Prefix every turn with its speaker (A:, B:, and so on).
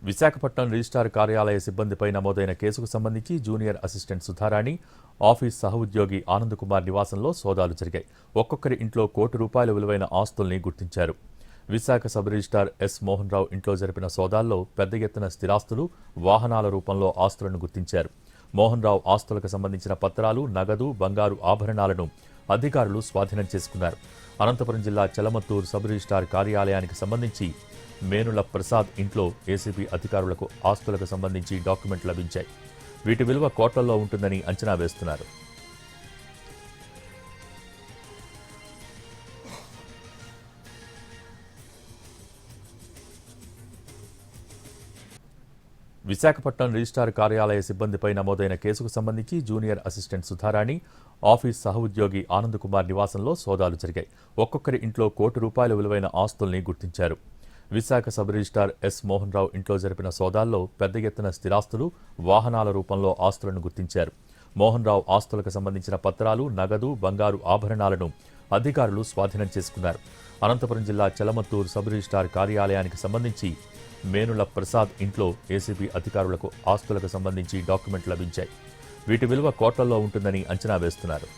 A: Visakhapatnam registrar కార్యాలయ సిబ్బందిపై నమోదైన కేసుకు సంబంధించి జూనియర్ అసిస్టెంట్ సుధారాణి, ఆఫీస్ సహోద్యోగి ఆనంద్ కుమార్ నివాసంలో సోదాలు జరిగాయి. ఒక్కొక్కరి ఇంట్లో ₹1 విలువైన ఆస్తుల్ని గుర్తించారు. Visakha sub registrar S Mohan Rao ఇంట్లో జరిపిన సోదాల్లో పెద్ద ఎత్తున స్థిరాస్తులు, వాహనాల రూపంలో ఆస్తులను గుర్తించారు. మోహన్ రావు ఆస్తులకు సంబంధించిన పత్రాలు, నగదు, బంగారు ఆభరణాలను అధికారులు స్వాధీనం చేసుకున్నారు. అనంతపురం జిల్లా చలమత్తూరు సబ్ రిజిస్ట్రార్ కార్యాలయానికి సంబంధించి మేనుల ప్రసాద్ ఇంట్లో ఏసీబీ అధికారులకు ఆస్తులకు సంబంధించి డాక్యుమెంట్లు లభించాయి. వీటి విలువ కోట్లలో ఉంటుందని అంచనా వేస్తున్నారు. విశాఖపట్నం రిజిస్ట్రార్ కార్యాలయ సిబ్బందిపై నమోదైన కేసుకు సంబంధించి జూనియర్ అసిస్టెంట్ సుధారాణి, ఆఫీస్ సహోద్యోగి ఆనంద్ కుమార్ నివాసంలో సోదాలు జరిగాయి. ఒక్కొక్కరి ఇంట్లో ₹1 విలువైన ఆస్తుల్ని గుర్తించారు. Visakha sub registrar S Mohan Rao ఇంట్లో జరిపిన సోదాల్లో పెద్ద ఎత్తున స్థిరాస్తులు, వాహనాల రూపంలో ఆస్తులను గుర్తించారు. మోహన్ రావు ఆస్తులకు సంబంధించిన పత్రాలు, నగదు, బంగారు ఆభరణాలను అధికారులు స్వాధీనం చేసుకున్నారు. అనంతపురం జిల్లా చలమత్తూరు సబ్ రిజిస్ట్రార్ కార్యాలయానికి సంబంధించి మేనుల ప్రసాద్ ఇంట్లో ఏసీబీ అధికారులకు ఆస్తులకు సంబంధించి డాక్యుమెంట్లు లభించాయి. వీటి విలువ కోట్లలో ఉంటుందని అంచనా వేస్తున్నారు.